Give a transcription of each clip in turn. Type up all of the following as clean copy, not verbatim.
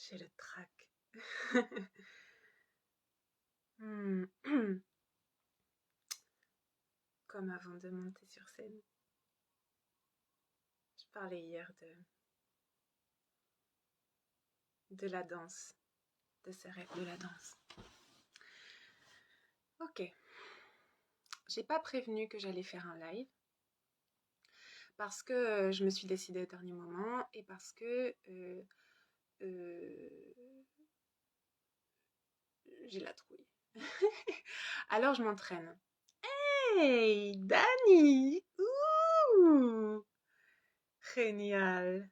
J'ai le trac. Comme avant de monter sur scène. Je parlais hier de la danse, de ces rêves de la danse. Ok. J'ai pas prévenu que j'allais faire un live parce que je me suis décidée au dernier moment et parce que j'ai la trouille. Alors je m'entraîne. Hey, Dani! Genial.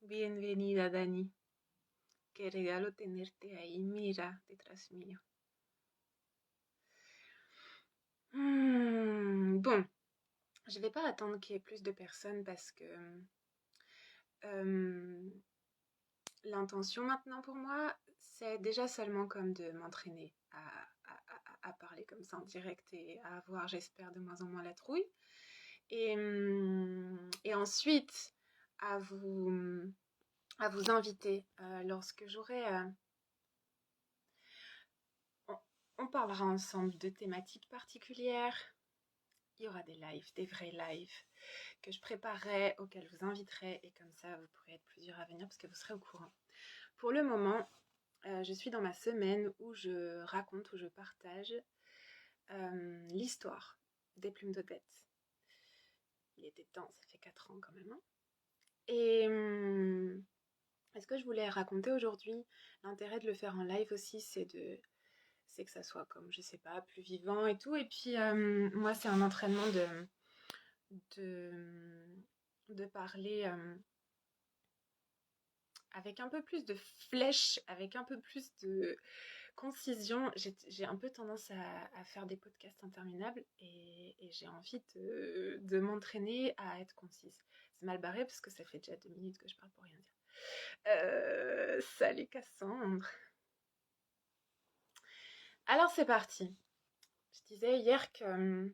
Bienvenida, Dani. Qué regalo tenerte ahí, mira, detrás mío. Bon, je vais pas attendre qu'il y ait plus de personnes parce que l'intention maintenant pour moi, c'est déjà seulement comme de m'entraîner à parler comme ça en direct et à avoir, j'espère, de moins en moins la trouille. Et ensuite, à vous, à vous inviter lorsque j'aurai... on parlera ensemble de thématiques particulières. Il y aura des lives, des vrais lives que je préparerai, auxquels je vous inviterai et comme ça vous pourrez être plusieurs à venir parce que vous serez au courant. Pour le moment, je suis dans ma semaine où je raconte, où je partage l'histoire des plumes d'Odette. Il était temps, ça fait 4 ans quand même. Hein. Et ce que je voulais raconter aujourd'hui, l'intérêt de le faire en live aussi, c'est que ça soit comme, je sais pas, plus vivant et tout. Et puis moi, c'est un entraînement de parler avec un peu plus de flèche, avec un peu plus de concision. J'ai un peu tendance à faire des podcasts interminables et j'ai envie de m'entraîner à être concise. C'est mal barré parce que ça fait déjà 2 minutes que je parle pour rien dire. Salut Cassandre. Alors c'est parti. Je disais hier que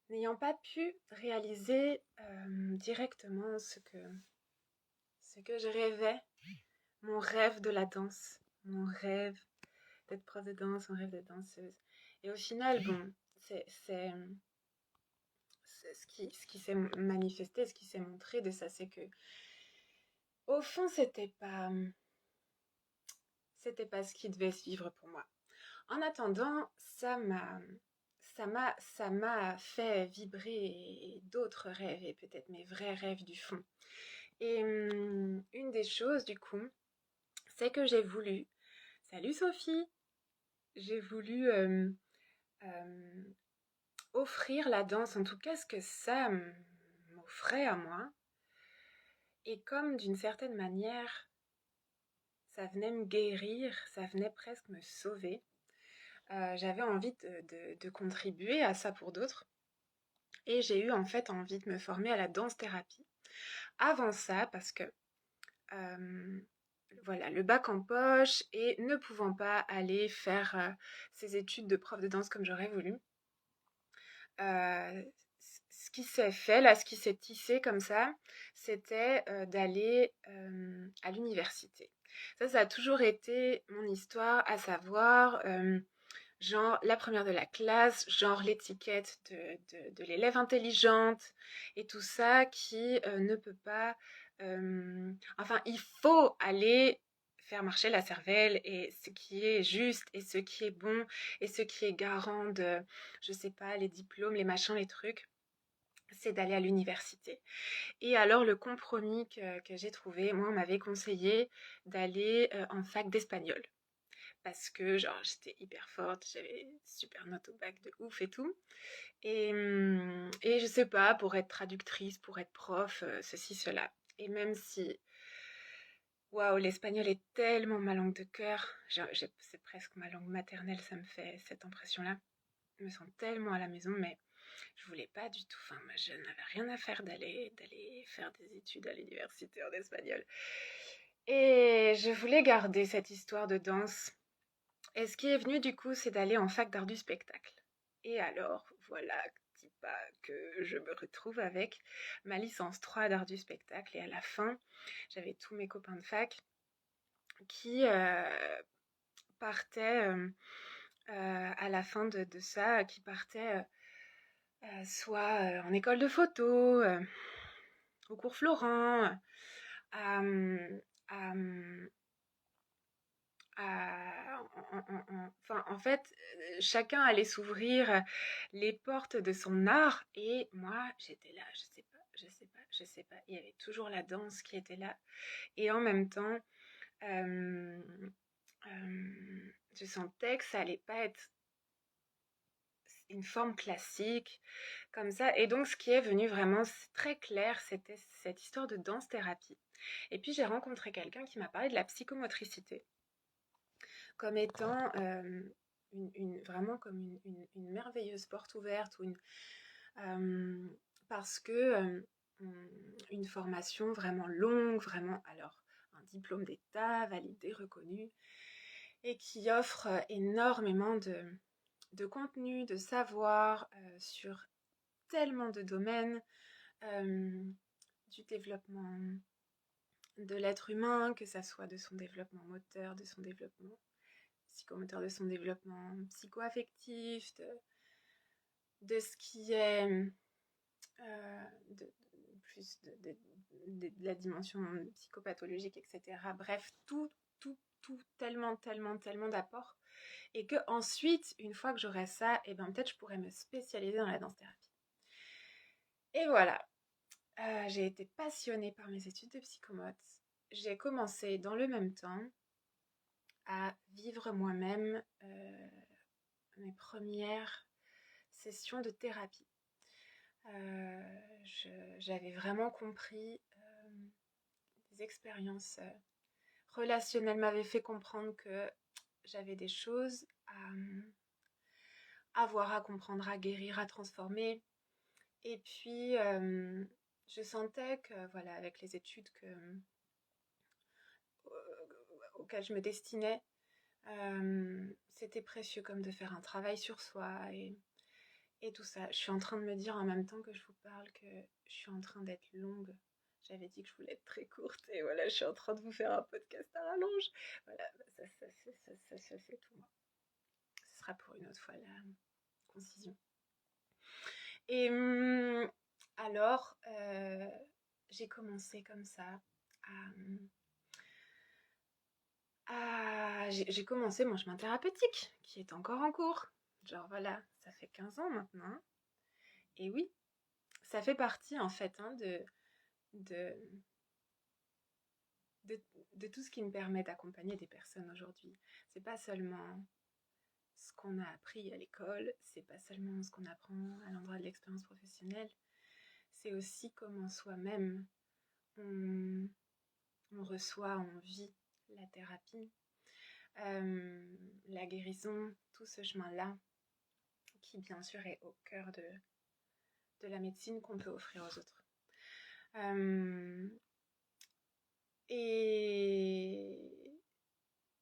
n'ayant pas pu réaliser directement ce que je rêvais, mon rêve de la danse, mon rêve d'être prof de danse, mon rêve d'être danseuse. Et au final, bon, c'est ce qui s'est manifesté, ce qui s'est montré de ça, c'est que au fond, c'était pas ce qui devait se vivre pour moi. En attendant, ça m'a fait vibrer d'autres rêves et peut-être mes vrais rêves du fond. Et une des choses du coup, c'est que j'ai voulu, salut Sophie, j'ai voulu offrir la danse, en tout cas ce que ça m'offrait à moi. Et comme d'une certaine manière, ça venait me guérir, ça venait presque me sauver, j'avais envie de contribuer à ça pour d'autres. Et j'ai eu en fait envie de me former à la danse-thérapie. Avant ça, parce que voilà, le bac en poche et ne pouvant pas aller faire ces études de prof de danse comme j'aurais voulu, ce qui s'est fait, là, ce qui s'est tissé comme ça, c'était d'aller à l'université. Ça a toujours été mon histoire, à savoir, genre la première de la classe, genre l'étiquette de l'élève intelligente et tout ça qui ne peut pas... enfin, il faut aller faire marcher la cervelle et ce qui est juste et ce qui est bon et ce qui est garant de, je sais pas, les diplômes, les machins, les trucs, c'est d'aller à l'université. Et alors le compromis que j'ai trouvé, moi on m'avait conseillé d'aller en fac d'espagnol. Parce que genre j'étais hyper forte, j'avais super note au bac de ouf et tout. Et je sais pas, pour être traductrice, pour être prof, ceci, cela. Et même si waouh, l'espagnol est tellement ma langue de cœur. C'est presque ma langue maternelle, ça me fait cette impression-là. Je me sens tellement à la maison, mais je voulais pas du tout. Enfin, moi, je n'avais rien à faire d'aller faire des études à l'université en espagnol. Et je voulais garder cette histoire de danse. Et ce qui est venu du coup, c'est d'aller en fac d'art du spectacle. Et alors, voilà, dis pas que je me retrouve avec ma licence 3 d'art du spectacle. Et à la fin, j'avais tous mes copains de fac qui partait à la fin de ça, qui partait soit en école de photo, au cours Florent, à, à, enfin, en fait, chacun allait s'ouvrir les portes de son art et moi, j'étais là, je sais pas, je sais pas, je sais pas. Il y avait toujours la danse qui était là et en même temps, euh, je sentais que ça allait pas être une forme classique comme ça. Et donc, ce qui est venu vraiment très clair, c'était cette histoire de danse-thérapie. Et puis, j'ai rencontré quelqu'un qui m'a parlé de la psychomotricité comme étant vraiment comme une merveilleuse porte ouverte ou parce que une formation vraiment longue, vraiment alors un diplôme d'État validé, reconnu et qui offre énormément de contenu, de savoir sur tellement de domaines du développement de l'être humain, que ça soit de son développement moteur, de son développement psychomoteur, de son développement psycho-affectif, de ce qui est plus de la dimension psychopathologique, etc. Bref, tout, tellement d'apports. Et que ensuite, une fois que j'aurai ça, et ben peut-être je pourrais me spécialiser dans la danse-thérapie. Et voilà, j'ai été passionnée par mes études de psychomote. J'ai commencé dans le même temps à vivre moi-même mes premières sessions de thérapie. J'avais vraiment compris, des expériences relationnelles m'avaient fait comprendre que j'avais des choses à voir, à comprendre, à guérir, à transformer. Et puis, je sentais que, voilà, avec les études auxquelles je me destinais, c'était précieux comme de faire un travail sur soi et tout ça. Je suis en train de me dire en même temps que je vous parle que je suis en train d'être longue. J'avais dit que je voulais être très courte et voilà, je suis en train de vous faire un podcast à rallonge. Voilà, ça c'est tout. Ce sera pour une autre fois la concision. Et alors, j'ai commencé comme ça j'ai commencé mon chemin thérapeutique, qui est encore en cours. Genre voilà, ça fait 15 ans maintenant. Et oui, ça fait partie en fait de, de, de tout ce qui me permet d'accompagner des personnes aujourd'hui. C'est pas seulement ce qu'on a appris à l'école, c'est pas seulement ce qu'on apprend à l'endroit de l'expérience professionnelle, c'est aussi comment soi-même on, on reçoit, on vit la thérapie, la guérison, tout ce chemin-là qui bien sûr est au cœur de la médecine qu'on peut offrir aux autres. Et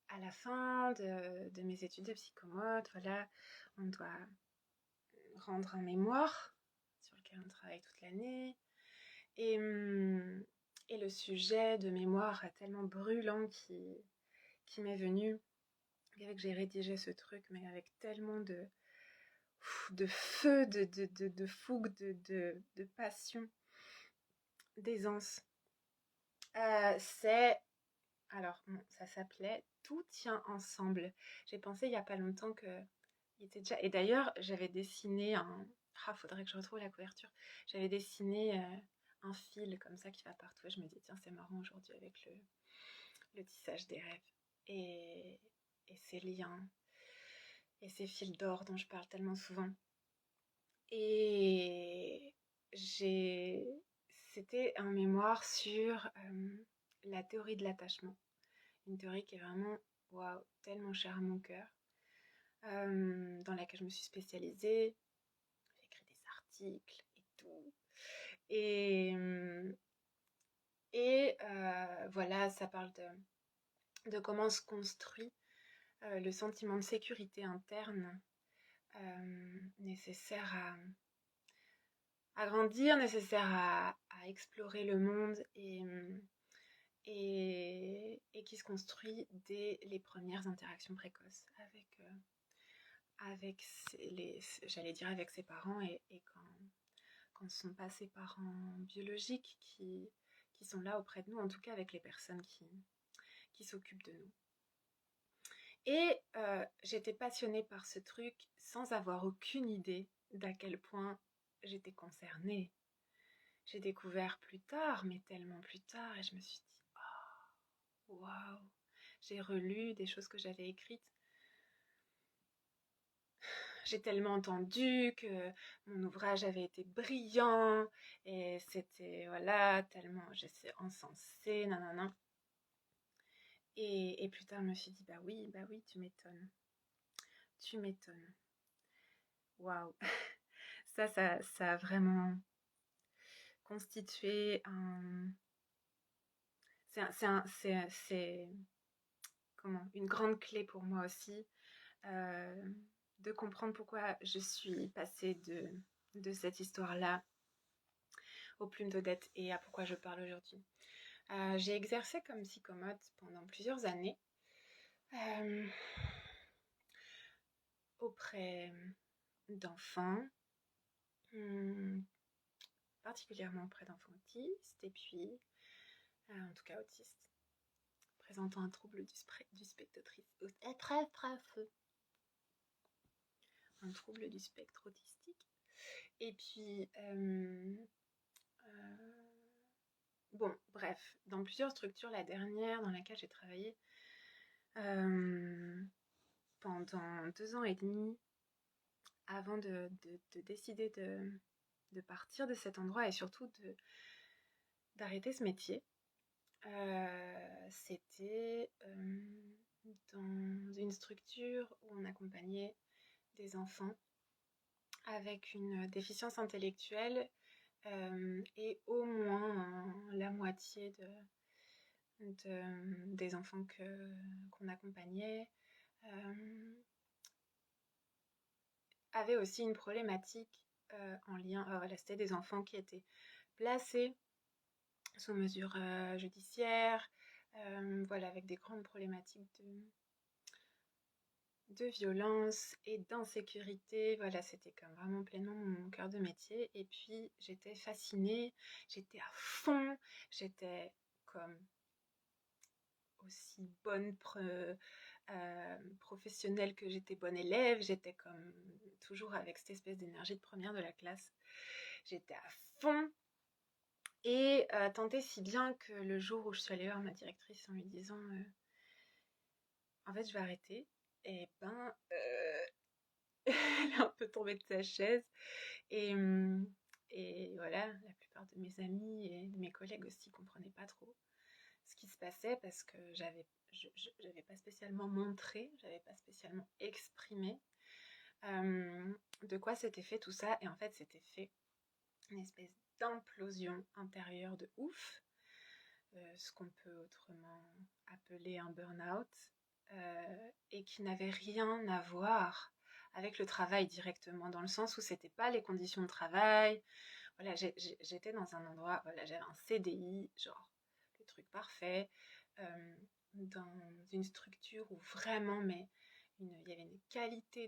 à la fin de mes études de psychomote, voilà, on doit rendre un mémoire sur lequel on travaille toute l'année. Et le sujet de mémoire tellement brûlant qui m'est venu, avec que j'ai rédigé ce truc, mais avec tellement de feu, de fougue, de passion, d'aisance. C'est... Alors, bon, ça s'appelait Tout tient ensemble. J'ai pensé il n'y a pas longtemps que... Il était déjà... Et d'ailleurs, j'avais dessiné un... Ah, faudrait que je retrouve la couverture. J'avais dessiné un fil comme ça qui va partout. Et je me dis, tiens, c'est marrant aujourd'hui avec le tissage des rêves. Et, et ces liens. Et ces fils d'or dont je parle tellement souvent. Et c'était un mémoire sur la théorie de l'attachement. Une théorie qui est vraiment, waouh, tellement chère à mon cœur, dans laquelle je me suis spécialisée. J'ai écrit des articles et tout. Et, voilà, ça parle de comment se construit le sentiment de sécurité interne nécessaire à grandir, nécessaire à explorer le monde et qui se construit dès les premières interactions précoces avec j'allais dire avec ses parents, et quand ce ne sont pas ses parents biologiques qui sont là auprès de nous, en tout cas avec les personnes qui s'occupent de nous. Et j'étais passionnée par ce truc sans avoir aucune idée d'à quel point j'étais concernée. J'ai découvert plus tard, mais tellement plus tard, et je me suis dit, oh, waouh, j'ai relu des choses que j'avais écrites. J'ai tellement entendu que mon ouvrage avait été brillant, et c'était, voilà, tellement, j'étais encensée, nanana. Et plus tard, je me suis dit, bah oui, tu m'étonnes. Tu m'étonnes. Waouh. Ça a vraiment constitué un... C'est comment, une grande clé pour moi aussi, de comprendre pourquoi je suis passée de cette histoire-là aux plumes d'Odette et à pourquoi je parle aujourd'hui. J'ai exercé comme psychomote pendant plusieurs années auprès d'enfants, particulièrement auprès d'enfants autistes, et puis, en tout cas autistes, présentant un trouble du spectre un trouble du spectre autistique. Et puis, bon, bref, dans plusieurs structures, la dernière dans laquelle j'ai travaillé pendant 2 ans et demi, avant de décider de partir de cet endroit et surtout d'arrêter ce métier, c'était dans une structure où on accompagnait des enfants avec une déficience intellectuelle, et au moins la moitié des enfants qu'on accompagnait avaient aussi une problématique en lien. Voilà, c'était des enfants qui étaient placés sous mesure judiciaire, voilà, avec des grandes problématiques de violence et d'insécurité. Voilà, c'était comme vraiment pleinement mon cœur de métier. Et puis j'étais fascinée, j'étais à fond, j'étais comme aussi bonne professionnelle que j'étais bonne élève. J'étais comme toujours avec cette espèce d'énergie de première de la classe. J'étais à fond. Et tant et si bien que le jour où je suis allée voir ma directrice en lui disant en fait je vais arrêter, et ben elle est un peu tombée de sa chaise, et voilà, la plupart de mes amis et de mes collègues aussi comprenaient pas trop ce qui se passait, parce que j'avais pas spécialement montré, j'avais pas spécialement exprimé de quoi s'était fait tout ça. Et en fait c'était fait une espèce d'implosion intérieure de ouf, ce qu'on peut autrement appeler un burn-out, et qui n'avait rien à voir avec le travail directement, dans le sens où c'était pas les conditions de travail. Voilà, j'étais dans un endroit, voilà, j'avais un CDI, genre le truc parfait, dans une structure où vraiment, mais il y avait une qualité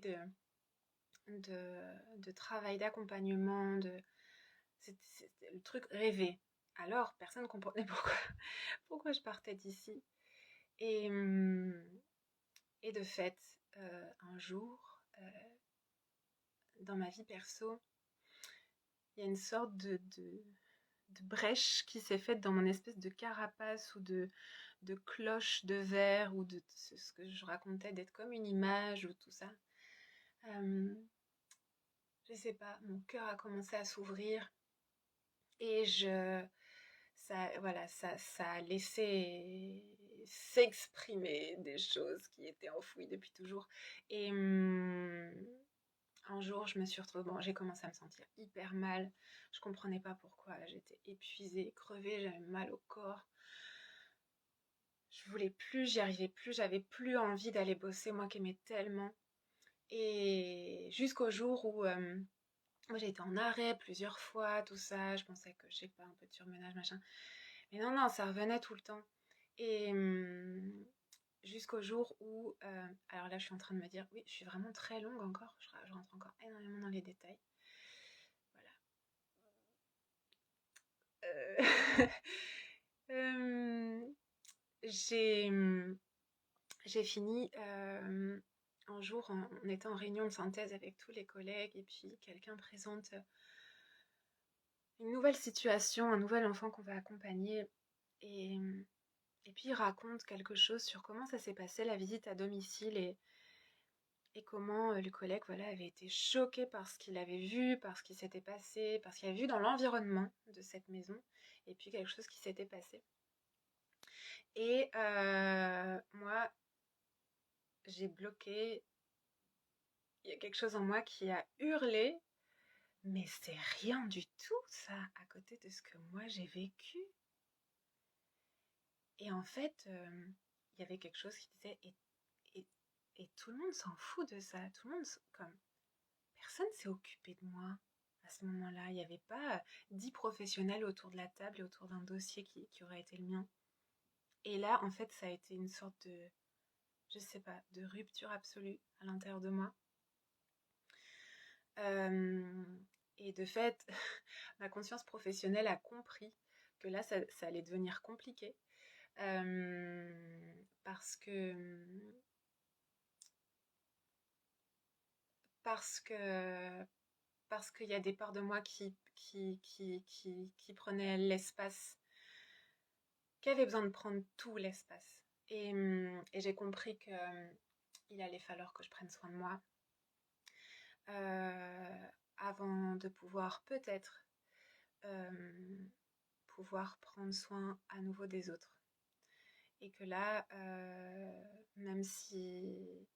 de travail, d'accompagnement, c'était le truc rêvé. Alors, personne ne comprenait pourquoi je partais d'ici. Et de fait, un jour, dans ma vie perso, il y a une sorte de brèche qui s'est faite dans mon espèce de carapace, ou de cloche de verre, ou de ce que je racontais d'être comme une image, ou tout ça. Je sais pas, mon cœur a commencé à s'ouvrir, et ça a laissé s'exprimer des choses qui étaient enfouies depuis toujours. Et un jour, je me suis retrouvée, bon, j'ai commencé à me sentir hyper mal. Je comprenais pas pourquoi, j'étais épuisée, crevée, j'avais mal au corps. Je voulais plus, j'y arrivais plus, j'avais plus envie d'aller bosser, moi qui aimais tellement. Et jusqu'au jour où moi j'ai été en arrêt plusieurs fois, tout ça, je pensais que, je sais pas, un peu de surmenage, machin. Mais non, ça revenait tout le temps. Et jusqu'au jour où... alors là, je suis en train de me dire, oui, je suis vraiment très longue encore, je rentre encore énormément dans les détails. Voilà. J'ai fini un jour, on était en réunion de synthèse avec tous les collègues, et puis quelqu'un présente une nouvelle situation, un nouvel enfant qu'on va accompagner, et, et puis il raconte quelque chose sur comment ça s'est passé la visite à domicile, et comment le collègue voilà, avait été choqué par ce qu'il avait vu, par ce qui s'était passé, par ce qu'il avait vu dans l'environnement de cette maison, et puis quelque chose qui s'était passé. Et moi, j'ai bloqué, il y a quelque chose en moi qui a hurlé, mais c'est rien du tout ça, à côté de ce que moi j'ai vécu. Et en fait, il y avait quelque chose qui disait, et, et tout le monde s'en fout de ça, tout le monde, comme, personne s'est occupé de moi à ce moment-là. Il n'y avait pas 10 professionnels autour de la table et autour d'un dossier qui aurait été le mien. Et là, en fait, ça a été une sorte de, je sais pas, de rupture absolue à l'intérieur de moi. Et de fait, ma conscience professionnelle a compris que là, ça allait devenir compliqué. Parce que parce que parce qu'il y a des parts de moi qui prenaient l'espace, qui avaient besoin de prendre tout l'espace. Et j'ai compris que il allait falloir que je prenne soin de moi avant de pouvoir peut-être pouvoir prendre soin à nouveau des autres. Et que là, même si,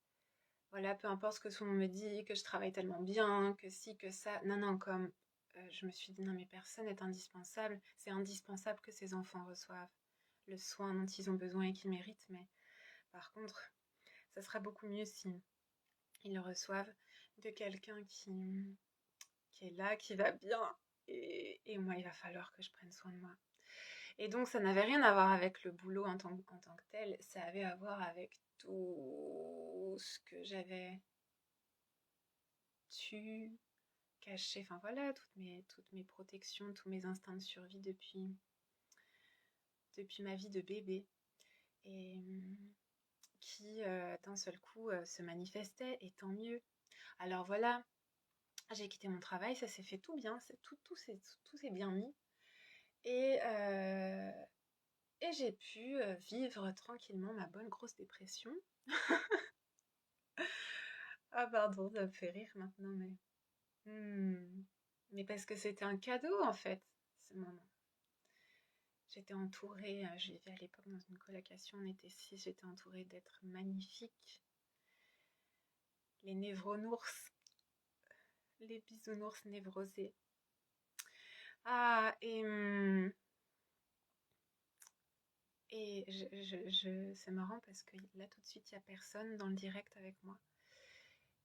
voilà, peu importe ce que tout le monde me dit, que je travaille tellement bien, que si, que ça, non, comme je me suis dit, non, mais personne n'est indispensable. C'est indispensable que ces enfants reçoivent le soin dont ils ont besoin et qu'ils méritent. Mais par contre, ça sera beaucoup mieux si ils le reçoivent de quelqu'un qui est là, qui va bien. Et moi, il va falloir que je prenne soin de moi. Et donc, ça n'avait rien à voir avec le boulot en tant que tel, ça avait à voir avec tout ce que j'avais su cacher, enfin voilà, toutes mes protections, tous mes instincts de survie depuis ma vie de bébé, et qui d'un seul coup se manifestaient, et tant mieux. Alors voilà, j'ai quitté mon travail, ça s'est fait tout bien, tout s'est bien mis, et j'ai pu vivre tranquillement ma bonne grosse dépression. Ah pardon, ça me fait rire maintenant, mais... Mais parce que c'était un cadeau en fait, ce moment. J'étais entourée, je vivais à l'époque dans une colocation, on était 6, j'étais entourée d'êtres magnifiques. Les névronours, les bisounours névrosés. Ah, et c'est marrant parce que là tout de suite, il n'y a personne dans le direct avec moi.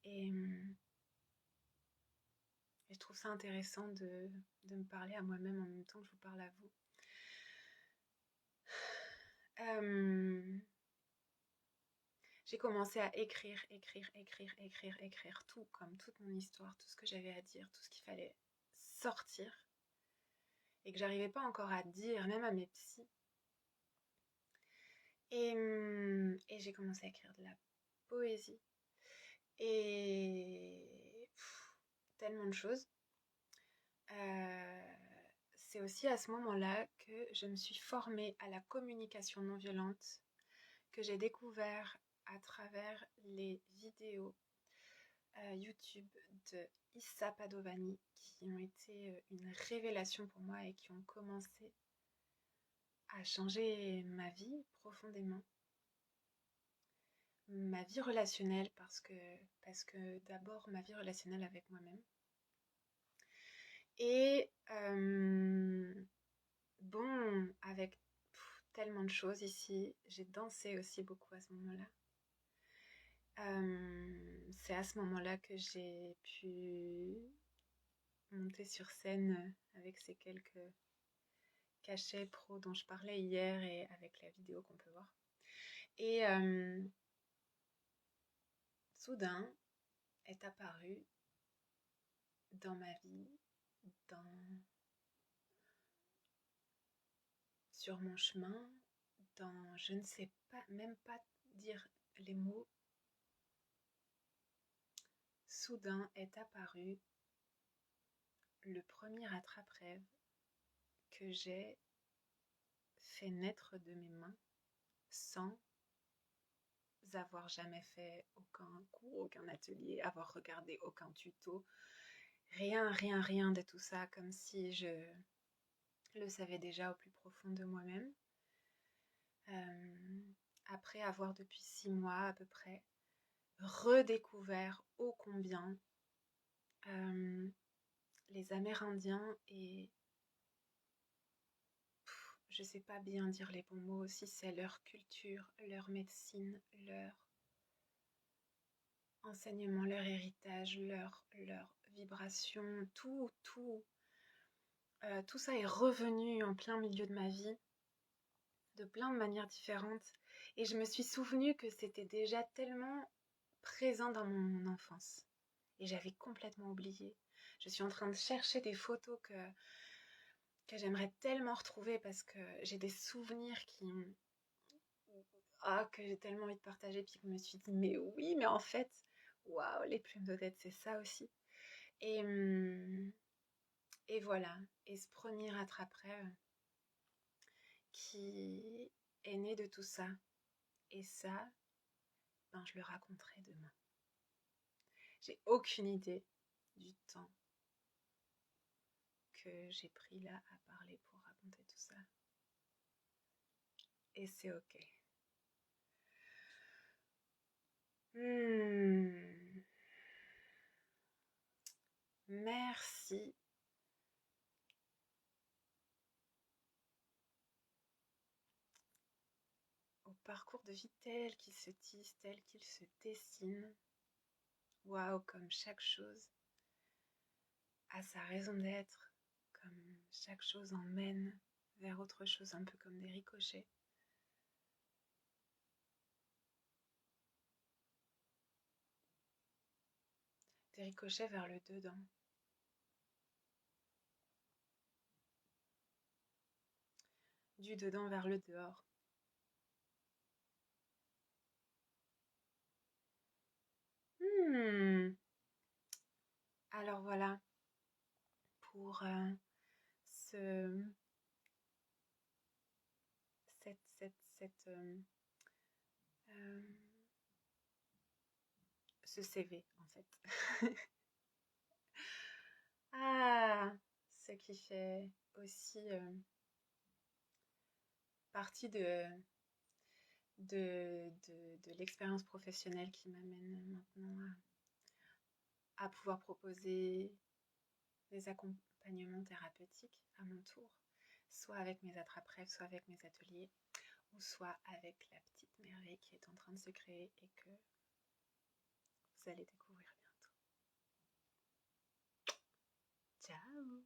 Et je trouve ça intéressant de me parler à moi-même en même temps que je vous parle à vous. J'ai commencé à écrire tout, comme toute mon histoire, tout ce que j'avais à dire, tout ce qu'il fallait sortir et que j'arrivais pas encore à dire, même à mes psys. Et j'ai commencé à écrire de la poésie et tellement de choses. C'est aussi à ce moment-là que je me suis formée à la communication non violente, que j'ai découvert à travers les vidéos YouTube de Issa Padovani, qui ont été une révélation pour moi et qui ont commencé à changer ma vie profondément. Ma vie relationnelle, parce que d'abord ma vie relationnelle avec moi-même. Et bon, avec tellement de choses ici, j'ai dansé aussi beaucoup à ce moment-là. C'est à ce moment-là que j'ai pu monter sur scène avec ces quelques cachet pro dont je parlais hier et avec la vidéo qu'on peut voir. Et soudain est apparu dans ma vie, sur mon chemin, je ne sais pas, même pas dire les mots, soudain est apparu le premier attrape-rêve que j'ai fait naître de mes mains sans avoir jamais fait aucun cours, aucun atelier, avoir regardé aucun tuto, rien de tout ça, comme si je le savais déjà au plus profond de moi-même. Après avoir depuis 6 mois à peu près redécouvert ô combien les Amérindiens et je sais pas bien dire les bons mots, si c'est leur culture, leur médecine, leur enseignement, leur héritage, leur vibration, tout ça est revenu en plein milieu de ma vie, de plein de manières différentes. Et je me suis souvenu que c'était déjà tellement présent dans mon enfance. Et j'avais complètement oublié. Je suis en train de chercher des photos que j'aimerais tellement retrouver parce que j'ai des souvenirs que j'ai tellement envie de partager. Puis je me suis dit, mais oui, mais en fait, waouh, les plumes d'Odette, c'est ça aussi. Et voilà. Et ce premier attrape-rêve qui est né de tout ça. Et ça, je le raconterai demain. J'ai aucune idée du temps que j'ai pris là à parler pour raconter tout ça. Et c'est ok. Merci. Au parcours de vie tel qu'il se tisse, tel qu'il se dessine. Waouh, comme chaque chose a sa raison d'être, comme chaque chose emmène vers autre chose, un peu comme des ricochets. Des ricochets vers le dedans. Du dedans vers le dehors. Alors voilà, pour ce CV en fait. Ce qui fait aussi partie de l'expérience professionnelle qui m'amène maintenant à pouvoir proposer des accompagnements thérapeutiques à mon tour, soit avec mes attrape-rêves, soit avec mes ateliers, ou soit avec la petite merveille qui est en train de se créer et que vous allez découvrir bientôt. Ciao!